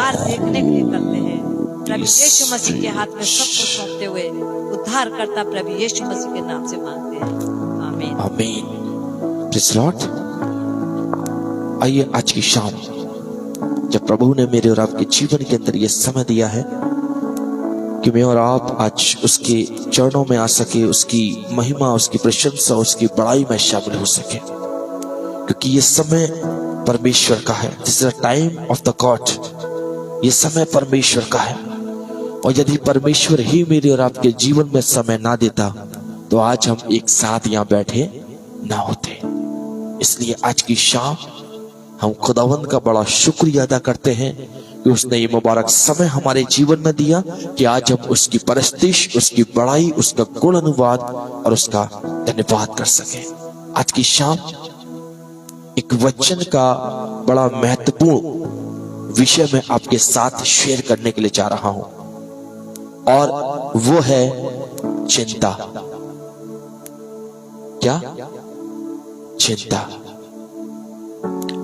उद्धार देखने के लिए करते हैं। प्रभु यीशु मसीह के हाथ में सब कुछ सौंपते हुए उद्धार करता प्रभु यीशु मसीह के नाम से मांगते हैं, आमीन आमीन। Praise Lord. आइए आज की शाम जब प्रभु ने मेरे और आपके जीवन के अंदर यह समय दिया है कि मैं और आप आज उसके चरणों में आ सके, उसकी महिमा, उसकी प्रशंसा, उसकी बड़ाई में शामिल हो सके, क्योंकि ये समय परमेश्वर का है। This is the time of the God. ये समय परमेश्वर का है, और यदि परमेश्वर ही मेरे और आपके जीवन में समय ना देता तो आज हम एक साथ यहाँ बैठे ना होते। इसलिए आज की शाम हम खुदावंद का बड़ा शुक्रिया अदा करते हैं कि उसने ये मुबारक समय हमारे जीवन में दिया कि आज हम उसकी परस्तिश, उसकी बड़ाई, उसका गुण अनुवाद और उसका धन्यवाद कर सके। आज की शाम एक वचन का बड़ा महत्वपूर्ण विषय में आपके साथ शेयर करने के लिए जा रहा हूं, और वो है चिंता। क्या? चिंता।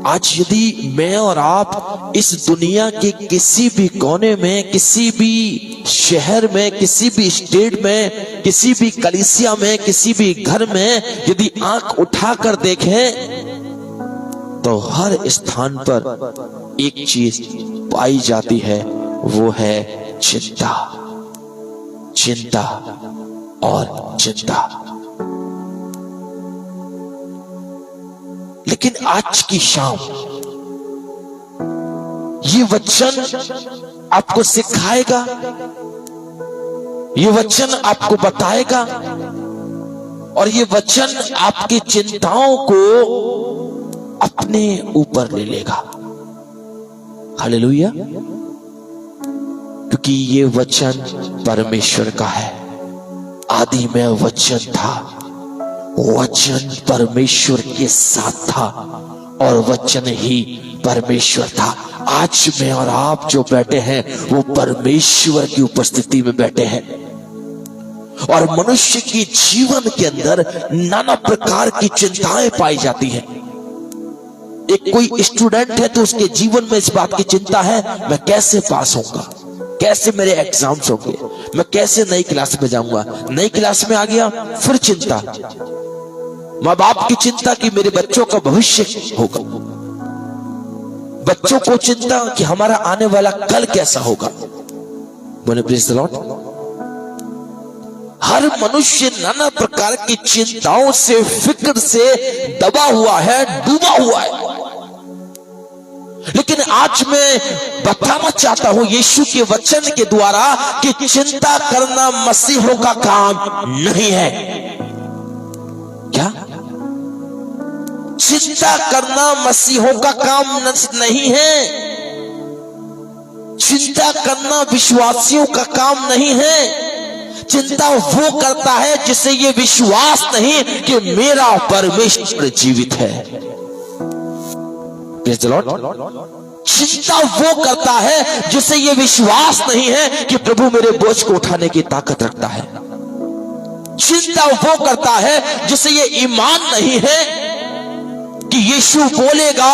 आज यदि मैं और आप इस दुनिया के किसी भी कोने में, किसी भी शहर में, किसी भी स्टेट में, किसी भी कलीसिया में, किसी भी घर में यदि आंख उठाकर देखें तो हर स्थान पर एक चीज पाई जाती है, वो है चिंता, चिंता और चिंता। लेकिन आज की शाम ये वचन आपको सिखाएगा, ये वचन आपको बताएगा, और ये वचन आपकी चिंताओं को अपने ऊपर ले लेगा। हालेलुया। क्योंकि ये वचन परमेश्वर का है। आदि में वचन था, वचन परमेश्वर के साथ था, और वचन ही परमेश्वर था। आज मैं और आप जो बैठे हैं वो परमेश्वर की उपस्थिति में बैठे हैं, और मनुष्य की जीवन के अंदर नाना प्रकार की चिंताएं पाई जाती हैं। एक कोई स्टूडेंट है तो उसके जीवन में इस बात की चिंता है, मैं कैसे पास होऊंगा, कैसे मेरे एग्जाम्स होंगे, मैं कैसे नई क्लास में जाऊंगा। नई क्लास में आ गया फिर चिंता, माँ बाप की चिंता कि मेरे बच्चों का भविष्य होगा, बच्चों को चिंता कि हमारा आने वाला कल कैसा होगा। बोले प्रेज़ द लॉर्ड। हर मनुष्य नाना प्रकार की चिंताओं से, फिक्र से दबा हुआ है, डूबा हुआ है। लेकिन आज मैं बताना चाहता हूं यीशु के वचन के द्वारा कि चिंता करना मसीहों का काम नहीं है। क्या? चिंता करना मसीहों का काम नहीं है। चिंता करना विश्वासियों का काम नहीं है। चिंता वो करता है जिसे ये विश्वास नहीं कि मेरा परमेश्वर जीवित है। Praise the Lord. चिंता वो करता है जिसे ये विश्वास नहीं है कि प्रभु मेरे बोझ को उठाने की ताकत रखता है। चिंता वो करता है जिसे ये ईमान नहीं है कि यीशु बोलेगा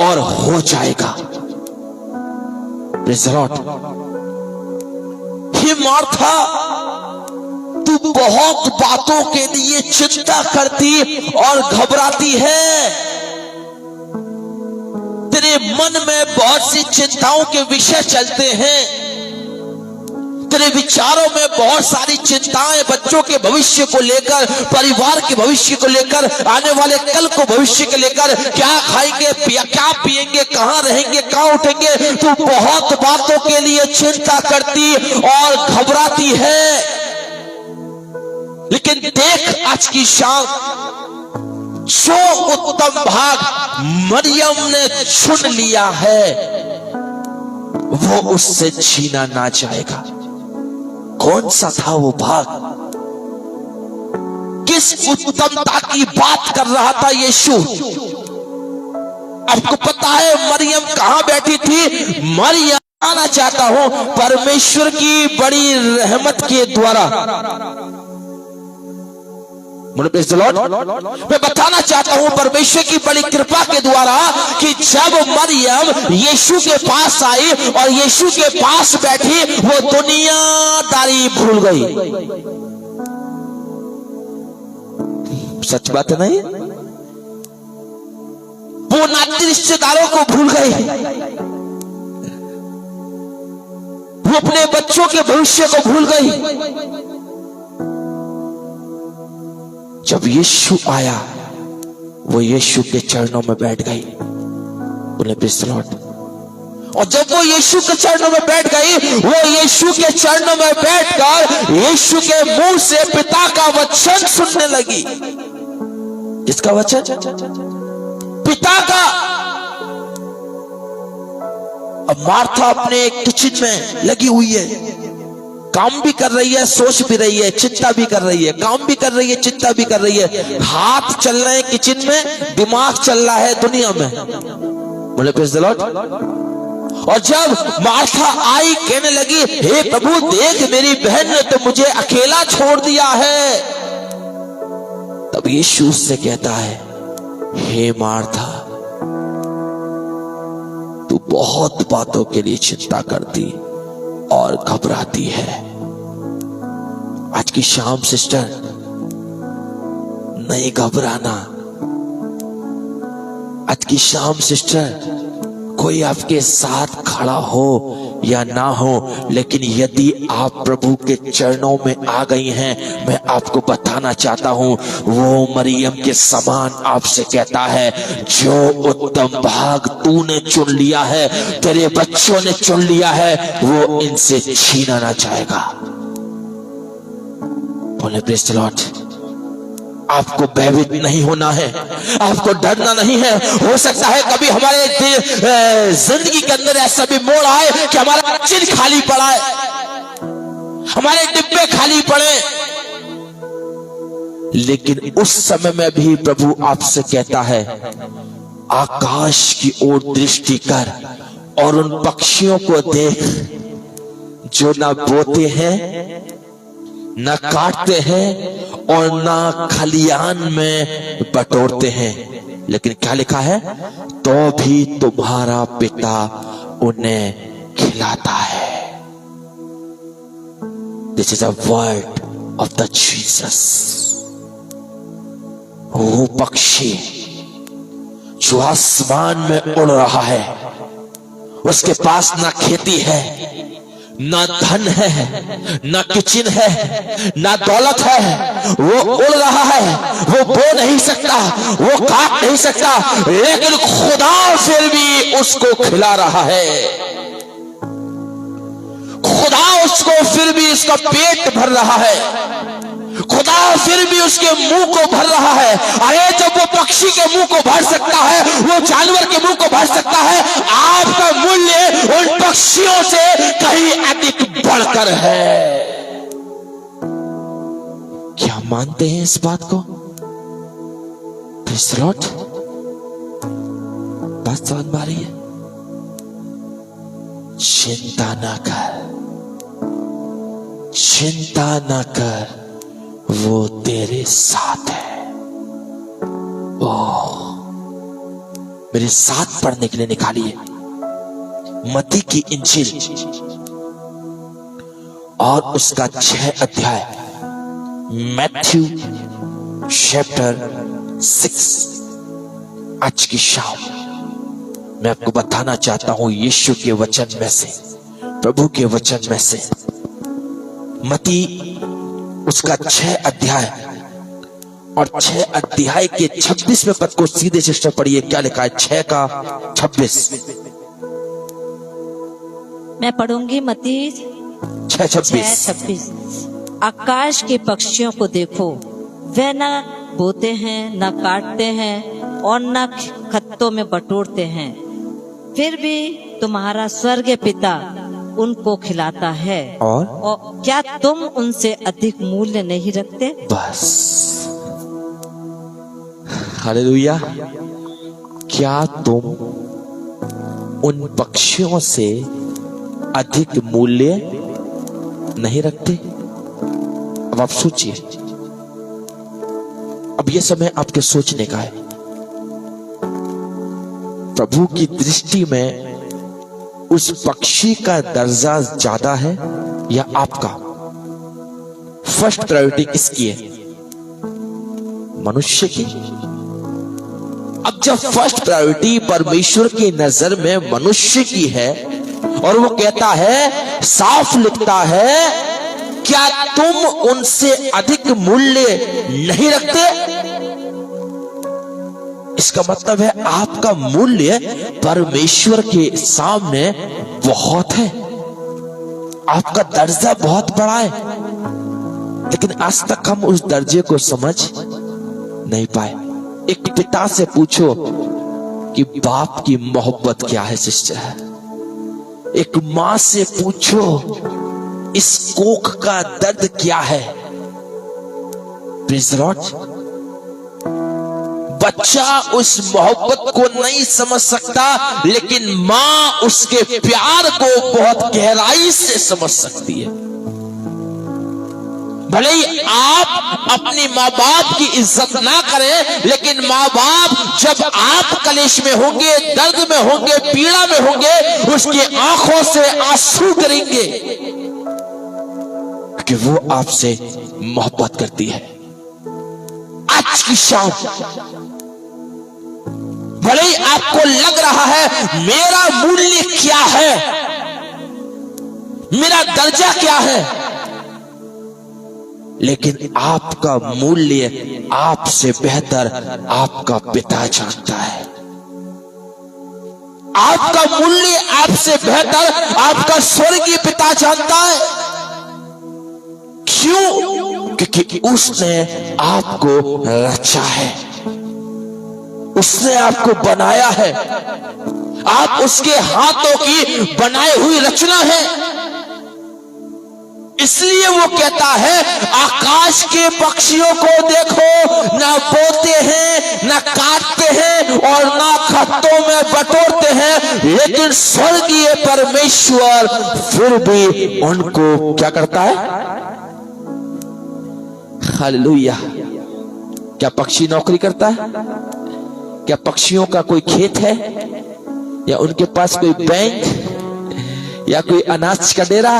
और हो जाएगा। Praise the lord. हे मार्था, तू बहुत बातों के लिए चिंता करती और घबराती है। तेरे मन में बहुत सी चिंताओं के विषय चलते हैं। तेरे विचारों में बहुत सारी चिंताएं, बच्चों के भविष्य को लेकर, परिवार के भविष्य को लेकर, आने वाले कल को भविष्य को लेकर, क्या खाएंगे, क्या पिएंगे, कहां रहेंगे, कहां उठेंगे। तू बहुत बातों के लिए चिंता करती और घबराती है। लेकिन देख आज की शाम, जो उत्तम भाग मरियम ने चुन लिया है वो उससे छीना ना जाएगा। कौन सा था वो भाग? किस उत्तमता की बात कर रहा था यीशु? आपको पता है मरियम कहां बैठी थी? मरियम, आना चाहता हूं, परमेश्वर की बड़ी रहमत के द्वारा बोले प्रेज़ द लॉर्ड। मैं बताना चाहता हूं परमेश्वर की बड़ी कृपा के द्वारा कि जब मरियम यीशु के पास आई और यीशु के पास बैठी, वो दुनियादारी भूल गई। सच बात है नहीं? वो नाती रिश्तेदारों को भूल गई, वो अपने बच्चों के भविष्य को भूल गई। जब यीशु आया, वो यीशु के चरणों में बैठ गई। बोले प्रेज़ द लॉर्ड। और जब वो यीशु के चरणों में बैठ गई, वो यीशु के चरणों में बैठकर यीशु के मुंह से पिता का वचन सुनने लगी। किसका वचन? पिता का। अब मार्था अपने किचन में लगी हुई है, काम भी कर रही है, सोच भी रही है, चिंता भी कर रही है, काम भी कर रही है, चिंता भी कर रही है। हाथ चल रहे हैं किचन में, दिमाग चल रहा है दुनिया में। बोले प्रेज़ द लॉर्ड। और जब मार्था आई, कहने लगी, हे प्रभु देख मेरी बहन ने तो मुझे अकेला छोड़ दिया है। तब यीशु उससे कहता है, हे मार्था, तू बहुत बातों के लिए चिंता करती और घबराती है। आज की शाम सिस्टर, नहीं घबराना। आज की शाम सिस्टर, कोई आपके साथ खड़ा हो या ना हो, लेकिन यदि आप प्रभु के चरणों में आ गई हैं, मैं आपको बताना चाहता हूं, वो मरियम के समान आपसे कहता है, जो उत्तम भाग तूने चुन लिया है, तेरे बच्चों ने चुन लिया है, वो इनसे छीना ना चाहेगा। बोले प्रेज़ द लॉर्ड। आपको भयभीत नहीं होना है, आपको डरना नहीं है। हो सकता है कभी हमारे जिंदगी के अंदर ऐसा भी मोड़ आए कि हमारा चिल खाली पड़ा है, हमारे डिब्बे खाली पड़े, लेकिन उस समय में भी प्रभु आपसे कहता है, आकाश की ओर दृष्टि कर और उन पक्षियों को देख जो ना बोते हैं, न काटते हैं और ना खलियान में बटोरते हैं, लेकिन क्या लिखा है? तो भी तुम्हारा पिता उन्हें खिलाता है। This is a word of the Jesus. वो पक्षी जो आसमान में उड़ रहा है, उसके पास ना खेती है, ना धन है, ना किचन है, ना दौलत है, वो उड़ रहा है, वो बो नहीं सकता, वो काट नहीं सकता, लेकिन खुदा फिर भी उसको खिला रहा है। खुदा उसको फिर भी उसका पेट भर रहा है, खुदा फिर भी उसके मुंह को भर रहा है। अरे जब वो पक्षी के मुंह को भर सकता है, वो जानवर के मुंह को भर सकता है, आपका मूल्य उन पक्षियों से कहीं अधिक बढ़कर है। क्या मानते हैं इस बात को? Praise the Lord. बात समझ में आ रही है? चिंता ना कर, चिंता ना कर, वो तेरे साथ है। ओह, मेरे साथ पढ़ने के लिए निकालिए मत्ती की इंजील और उसका 6 अध्याय, मैथ्यू चैप्टर 6। आज की शाम मैं आपको बताना चाहता हूं यीशु के वचन में से, प्रभु के वचन में से, मत्ती उसका 6 अध्याय और 6 अध्याय के 26वें पद को सीधे सिस्टर पढ़िए। क्या लिखा है? 6 का 26। मैं पढ़ूंगी मत्ती 6:26। आकाश के पक्षियों को देखो, वे न बोते हैं, न काटते हैं और न खत्तों में बटोरते हैं, फिर भी तुम्हारा स्वर्गीय पिता उनको खिलाता है। और क्या तुम उनसे अधिक मूल्य नहीं रखते? बस, हालेलुया। क्या तुम उन पक्षियों से अधिक मूल्य नहीं रखते? अब आप सोचिए, अब यह समय आपके सोचने का है, प्रभु की दृष्टि में उस पक्षी का दर्जा ज्यादा है या आपका? फर्स्ट प्रायोरिटी किसकी है? मनुष्य की। अब जब फर्स्ट प्रायोरिटी परमेश्वर की नजर में मनुष्य की है और वो कहता है, साफ लिखता है, क्या तुम उनसे अधिक मूल्य नहीं रखते? इसका मतलब है आपका मूल्य परमेश्वर के सामने बहुत है, आपका दर्जा बहुत बड़ा है, लेकिन आज तक हम उस दर्जे को समझ नहीं पाए। एक पिता से पूछो कि बाप की मोहब्बत क्या है सिस्टर। एक मां से पूछो इस कोख का दर्द क्या है। Praise the Lord. बच्चा उस मोहब्बत को नहीं समझ सकता, लेकिन मां उसके प्यार को बहुत गहराई से समझ सकती है। भले ही आप अपने माँ बाप की इज्जत ना करें, लेकिन माँ बाप जब आप कलेश में होंगे, दर्द में होंगे, पीड़ा में होंगे, उसकी आंखों से आंसू गिरेंगे कि वो आपसे मोहब्बत करती है। आज की शाम भले ही आपको लग रहा है मेरा मूल्य क्या है, मेरा दर्जा क्या है, लेकिन आपका मूल्य आपसे बेहतर आपका पिता जानता है। आपका मूल्य आपसे बेहतर आपका स्वर्गीय पिता जानता है। क्यों? क्योंकि उसने आपको रचा है, उसने आपको बनाया है, आप उसके हाथों की बनाई हुई रचना है। इसलिए वो कहता है, आकाश के पक्षियों को देखो, ना बोते हैं, ना काटते हैं और ना खत्तों में बटोरते हैं, लेकिन स्वर्गीय परमेश्वर फिर भी उनको क्या करता है? हालेलुया। क्या पक्षी नौकरी करता है? क्या पक्षियों का कोई खेत है, या उनके पास कोई बैंक या कोई अनाज का डेरा?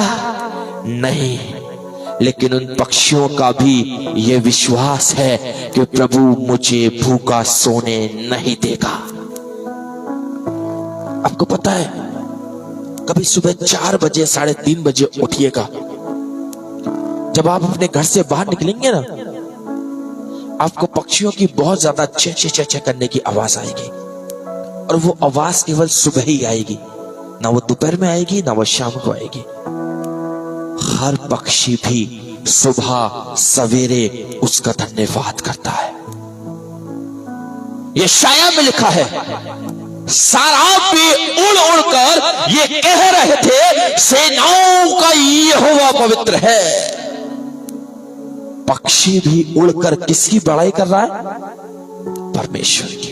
नहीं, लेकिन उन पक्षियों का भी यह विश्वास है कि प्रभु मुझे भूखा सोने नहीं देगा। आपको पता है, कभी सुबह 4 बजे 3:30 बजे उठिएगा। जब आप अपने घर से बाहर निकलेंगे ना, आपको पक्षियों की बहुत ज्यादा चे चे चे चे करने की आवाज आएगी, और वो आवाज केवल सुबह ही आएगी, ना वो दोपहर में आएगी, ना वो शाम को आएगी। हर पक्षी भी सुबह सवेरे उसका धन्यवाद करता है। ये शाया में लिखा है, साराब पे उड़ उड़कर ये कह रहे थे, सेनाओं का यहोवा पवित्र है। पक्षी भी उड़कर किसकी बड़ाई कर रहा है? परमेश्वर की।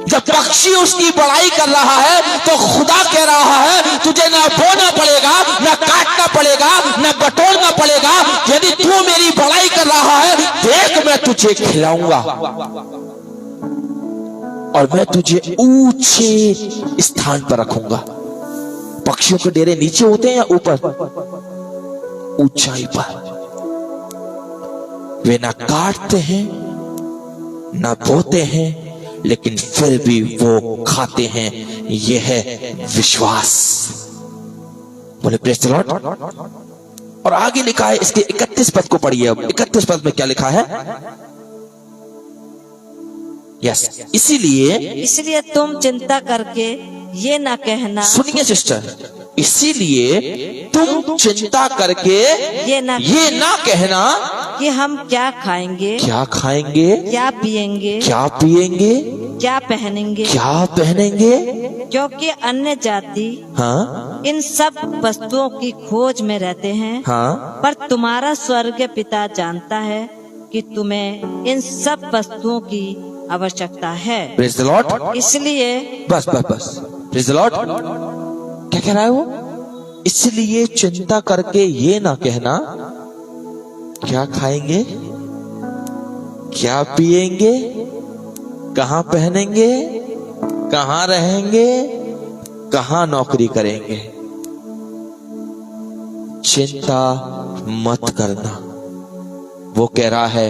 जब पक्षी उसकी बड़ाई कर रहा है, तो खुदा कह रहा है, तुझे ना बोना पड़ेगा, ना काटना पड़ेगा, ना बटोरना पड़ेगा। यदि तू मेरी बड़ाई कर रहा है, देख मैं तुझे खिलाऊंगा और मैं तुझे ऊंचे स्थान पर रखूंगा। पक्षियों के डेरे नीचे होते हैं या ऊपर? ऊंचाई पर। वे ना काटते हैं, ना बोते हैं, लेकिन फिर भी वो खाते हैं। यह है विश्वास। बोले प्रेज़ द लॉर्ड। और आगे लिखा है, इसके 31 पद को पढ़िए। अब 31 पद में क्या लिखा है? यस, इसीलिए तुम चिंता करके ये ना कहना। सुनिए सिस्टर, इसीलिए तुम चिंता करके ये ना कहना कि हम क्या खाएंगे, क्या खाएंगे, क्या पिएंगे, क्या पिएंगे, क्या पहनेंगे, क्या पहनेंगे, क्योंकि अन्य जाति हाँ इन सब वस्तुओं की खोज में रहते हैं। हाँ, पर तुम्हारा स्वर्गीय पिता जानता है कि तुम्हें इन सब वस्तुओं की आवश्यकता है। Praise the Lord. इसलिए बस प्रेज़ द लॉर्ड। क्या कह रहा है वो? इसलिए चिंता करके ये ना कहना क्या खाएंगे, क्या पिएंगे, कहां पहनेंगे, कहां रहेंगे, कहां नौकरी करेंगे। चिंता मत करना। वो कह रहा है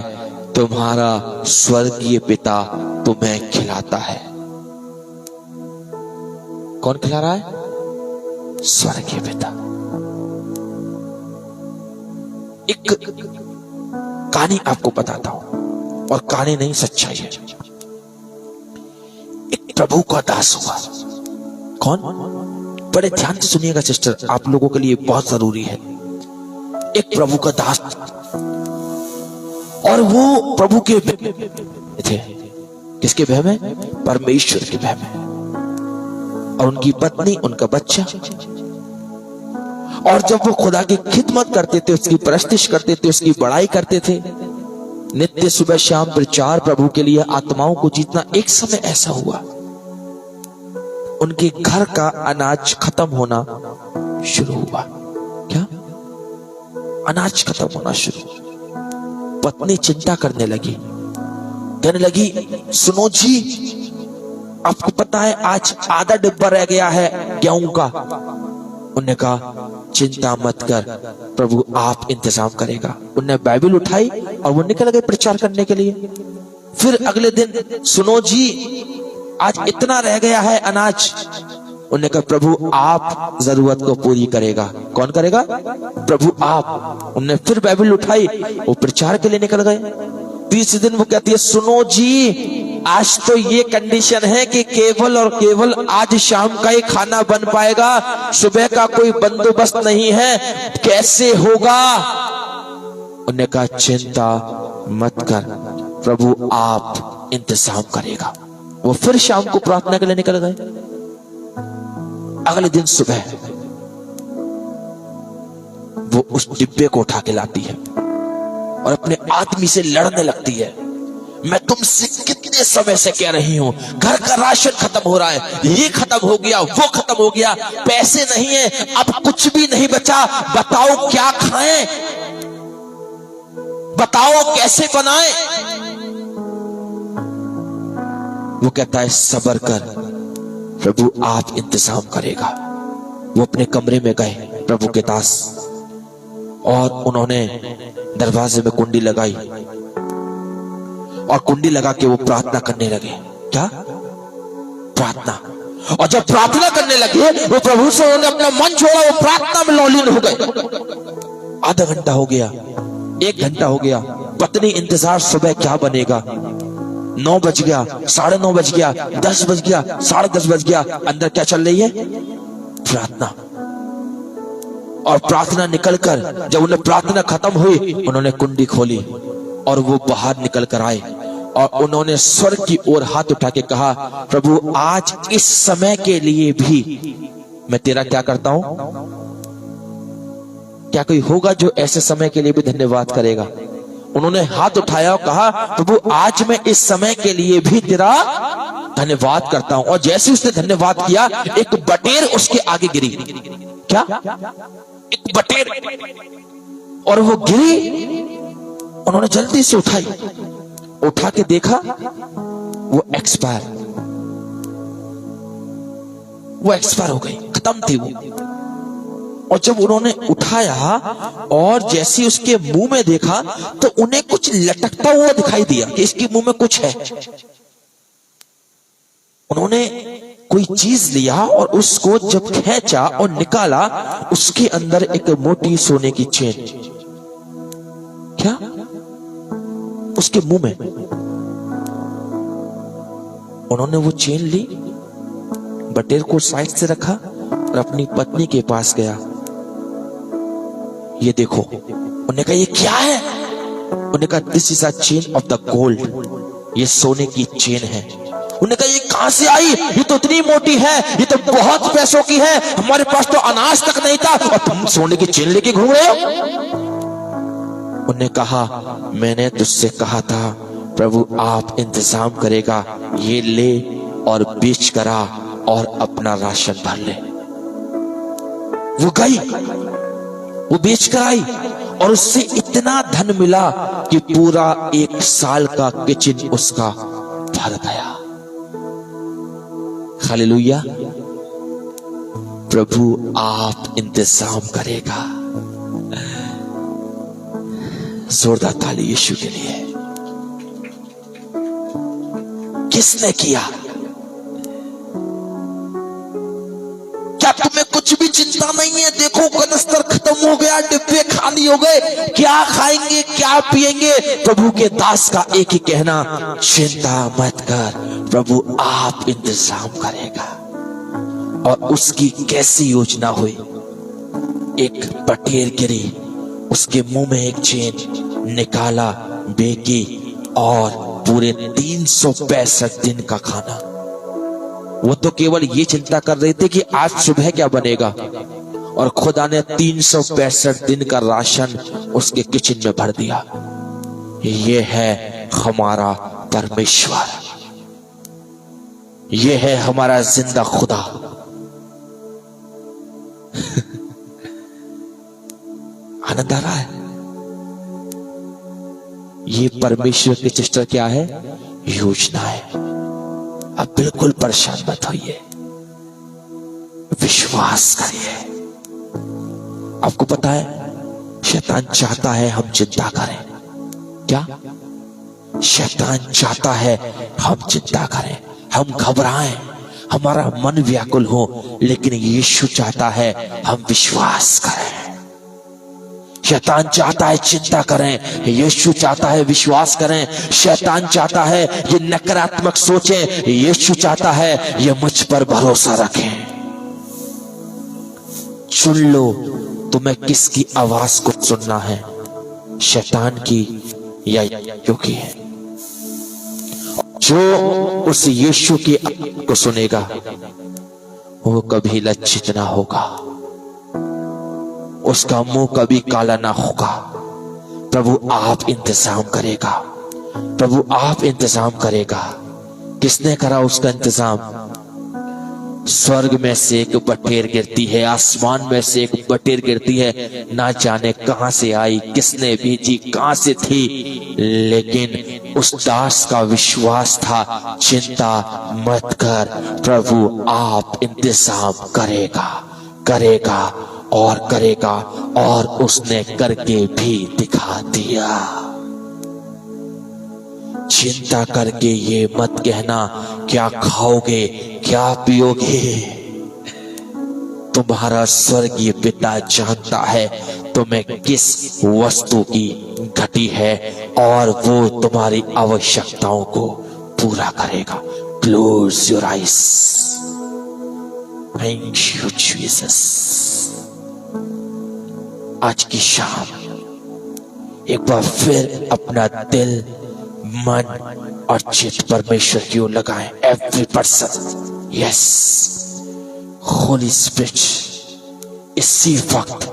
तुम्हारा स्वर्गीय पिता तुम्हें खिलाता है। कौन खिला रहा है? स्वर्गीय पिता। एक कहानी आपको बताता हूं, और कहानी नहीं, सच्चाई है। एक प्रभु का दास हुआ। कौन? बड़े ध्यान से सुनिएगा सिस्टर, आप लोगों के लिए बहुत जरूरी है। एक प्रभु का दास, और वो प्रभु के थे। किसके भय में? परमेश्वर के भय में। और उनकी पत्नी, उनका बच्चा। और जब वो खुदा की खिदमत करते थे, उसकी परस्तिश करते थे, उसकी बड़ाई करते थे, नित्य सुबह शाम प्रचार प्रभु के लिए, आत्माओं को जीतना, एक समय ऐसा हुआ उनके घर का अनाज खत्म होना शुरू हुआ। क्या? अनाज खत्म होना शुरू। पत्नी चिंता करने लगी, कहने लगी, सुनो जी, आपको पता है आज आधा डिब्बा रह गया है गेहूं का। उन्होंने कहा चिंता मत कर, प्रभु आप इंतजाम करेगा। उन्होंने बाइबल उठाई और वो निकल गए प्रचार करने के लिए। फिर अगले दिन, सुनो जी, आज इतना रह गया है अनाज। उन्होंने कहा प्रभु आप जरूरत को पूरी करेगा। कौन करेगा? प्रभु आप। उन्होंने फिर बाइबल उठाई, वो प्रचार के लिए निकल गए। तीसरे दिन वो कहती है, सुनो जी, आज तो ये कंडीशन है कि केवल और केवल आज शाम का ही खाना बन पाएगा, सुबह का कोई बंदोबस्त नहीं है, कैसे होगा? उन्होंने कहा चिंता मत कर, प्रभु आप इंतजाम करेगा। वो फिर शाम को प्रार्थना के लिए निकल गए। अगले दिन सुबह वो उस डिब्बे को उठा के लाती है और अपने आदमी से लड़ने लगती है। मैं तुमसे कितने समय से कह रही हूं, घर का राशन खत्म हो रहा है, ये खत्म हो गया, वो खत्म हो गया, पैसे नहीं है, अब कुछ भी नहीं बचा, बताओ क्या खाएं, बताओ कैसे बनाएं। वो कहता है सब्र कर, प्रभु आप इंतजाम करेगा। वो अपने कमरे में गए प्रभु के दास, और उन्होंने दरवाजे में कुंडी लगाई और कुंडी लगा के वो प्रार्थना करने लगे। क्या? प्रार्थना। और जब प्रार्थना करने लगे, वो प्रभु से उन्होंने अपना मन छोड़ा, वो प्रार्थना में लौलीन हो गए। आधा घंटा हो गया, 1 घंटा हो गया, पत्नी इंतजार, सुबह क्या बनेगा। 9 बज गया, 9:30 बज गया, 10 बज गया, 10:30 बज गया, अंदर क्या चल रही है? प्रार्थना। और प्रार्थना निकलकर जब उन्हें प्रार्थना खत्म हुई, उन्होंने कुंडी खोली और वो बाहर निकल कर आए और उन्होंने स्वर्ग की ओर हाथ उठा के कहा, प्रभु आज इस समय के लिए भी मैं तेरा क्या करता हूं। क्या कोई होगा जो ऐसे समय के लिए भी धन्यवाद करेगा? उन्होंने हाथ उठाया और कहा, प्रभु आज मैं इस समय के लिए भी तेरा धन्यवाद करता हूं। और जैसे उसने धन्यवाद किया, एक बटेर उसके आगे गिरी। क्या? एक बटेर। और वो गिरी, उन्होंने जल्दी से उठाई, उठा के देखा, वो एक्सपायर हो गई, खत्म थी वो। और जब उन्होंने उठाया और जैसे उसके मुंह में देखा, तो उन्हें कुछ लटकता हुआ दिखाई दिया कि इसके मुंह में कुछ है। उन्होंने कोई चीज लिया और उसको जब खींचा और निकाला, उसके अंदर एक मोटी सोने की चेन। क्या? उसके मुंह में। उन्होंने वो चेन ली, बटेर को साइड से रखा और अपनी पत्नी के पास गया। ये देखो। उन्होंने कहा ये क्या है? उन्होंने कहा this is a chain of the gold, ये सोने की चेन है। उन्होंने कहा ये कहां से आई? ये तो इतनी मोटी है, ये तो बहुत पैसों की है, हमारे पास तो अनाज तक नहीं था और तुम सोने की चेन लेके घूम रहे हो। उन्होंने कहा मैंने तुझसे कहा था प्रभु आप इंतजाम करेगा, ये ले और बेच करा और अपना राशन भर ले। वो गई, वो बेच कर आई और उससे इतना धन मिला कि पूरा 1 साल का किचन उसका भर गया। हालेलुया। प्रभु आप इंतजाम करेगा। जोरदार ताली यीशु के लिए। किसने किया? क्या तुम्हें कुछ भी चिंता नहीं है? देखो कनस्तर खत्म हो गया, डिब्बे खाली हो गए, क्या खाएंगे क्या पिएंगे? प्रभु के दास का एक ही कहना, चिंता मत कर, प्रभु आप इंतजाम करेगा। और उसकी कैसी योजना हुई? एक बटेर गिरी, उसके मुंह में एक चेन, निकाला, बेकी और पूरे 365 दिन का खाना। वो तो केवल ये चिंता कर रहे थे कि आज सुबह क्या बनेगा, और खुदा ने 365 दिन का राशन उसके किचन में भर दिया। ये है हमारा परमेश्वर, ये है हमारा जिंदा खुदा। आनंद आ रहा है? ये परमेश्वर की चेष्टा क्या है? योजना है। अब बिल्कुल परेशान मत होइए, विश्वास करिए। आपको पता है शैतान चाहता है हम चिंता करें। क्या? शैतान चाहता है हम चिंता करें, हम घबराएं, हमारा मन व्याकुल हो, लेकिन यीशु चाहता है हम विश्वास करें। शैतान चाहता है चिंता करें, यीशु चाहता है विश्वास करें। शैतान चाहता है ये नकारात्मक सोचें, यीशु चाहता है ये मुझ पर भरोसा रखें। सुन लो तुम्हें किसकी आवाज को सुनना है, शैतान की या यीशु की है। जो उस यीशु की आवाज को सुनेगा वो कभी लज्जित ना होगा, उसका मुंह कभी काला ना होगा। प्रभु आप इंतजाम करेगा, प्रभु आप इंतजाम करेगा। किसने करा उसका इंतजाम? स्वर्ग में से एक बटेर गिरती है, आसमान में से एक बटेर गिरती है, ना जाने कहां से आई, किसने भेजी, कहां से थी, लेकिन उस दास का विश्वास था, चिंता मत कर, प्रभु आप इंतजाम करेगा, करेगा और करेगा। और उसने करके भी दिखा दिया। चिंता करके ये मत कहना क्या खाओगे क्या पियोगे। तुम्हारा स्वर्गीय पिता जानता है तुम्हें किस वस्तु की घटी है और वो तुम्हारी आवश्यकताओं को पूरा करेगा। Close your eyes. Thank you Jesus. आज की शाम एक बार फिर अपना दिल, मन और चित्त परमेश्वर की ओर लगाएं। Every person, yes, Holi spirit इसी वक्त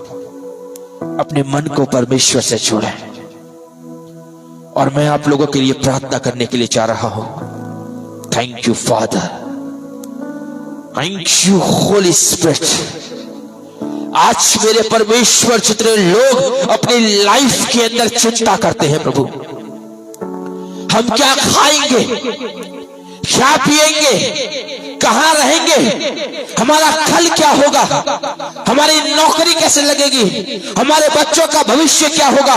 अपने मन को परमेश्वर से जोड़ें। और मैं आप लोगों के लिए प्रार्थना करने के लिए चाह रहा हूं। Thank you father, thank you Holi spirit. आज मेरे परमेश्वर जितने लोग अपनी लाइफ के अंदर चिंता करते हैं, प्रभु हम क्या खाएंगे, क्या पिएंगे, कहां रहेंगे, हमारा कल क्या होगा, हमारी नौकरी कैसे लगेगी, हमारे बच्चों का भविष्य क्या होगा,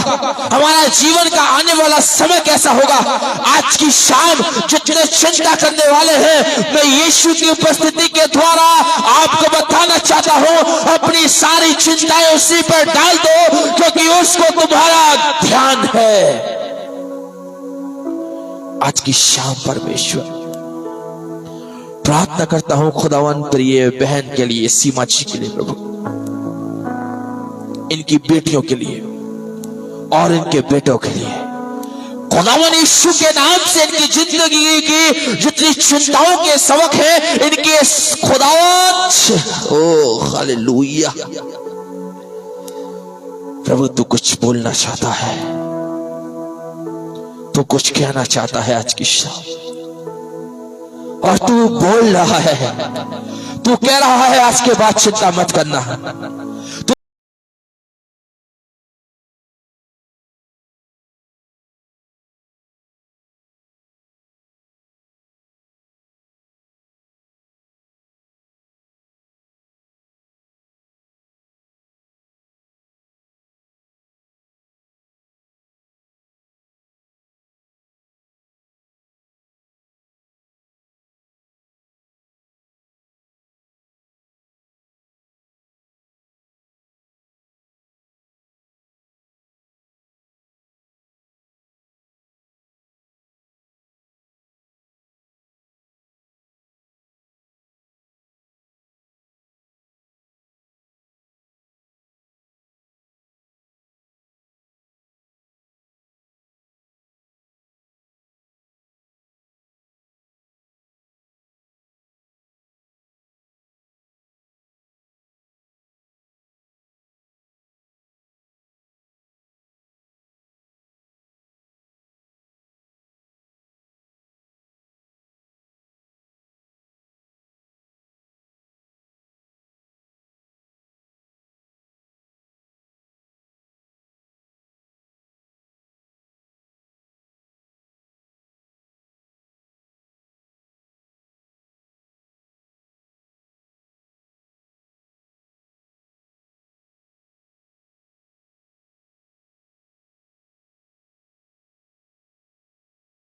हमारा जीवन का आने वाला समय कैसा होगा। आज की शाम जितने चिंता करने वाले हैं, मैं यीशु की उपस्थिति के द्वारा आपको बताना चाहता हूं, अपनी सारी चिंताएं उसी पर डाल दो, क्योंकि उसको तुम्हारा ध्यान है। आज की शाम परमेश्वर प्रार्थना करता हूं खुदावन प्रिय बहन के लिए, सीमा जी के लिए, प्रभु इनकी बेटियों के लिए और इनके बेटों के लिए, खुदावन यीशु के नाम से इनकी जिंदगी की जितनी चिंताओं के सबक है, इनके खुदावन, ओ हालेलुया। प्रभु तू कुछ बोलना चाहता है, तू कुछ कहना चाहता है आज की शाम, और तू बोल रहा है, तू कह रहा है आज के बाद चिंता मत करना।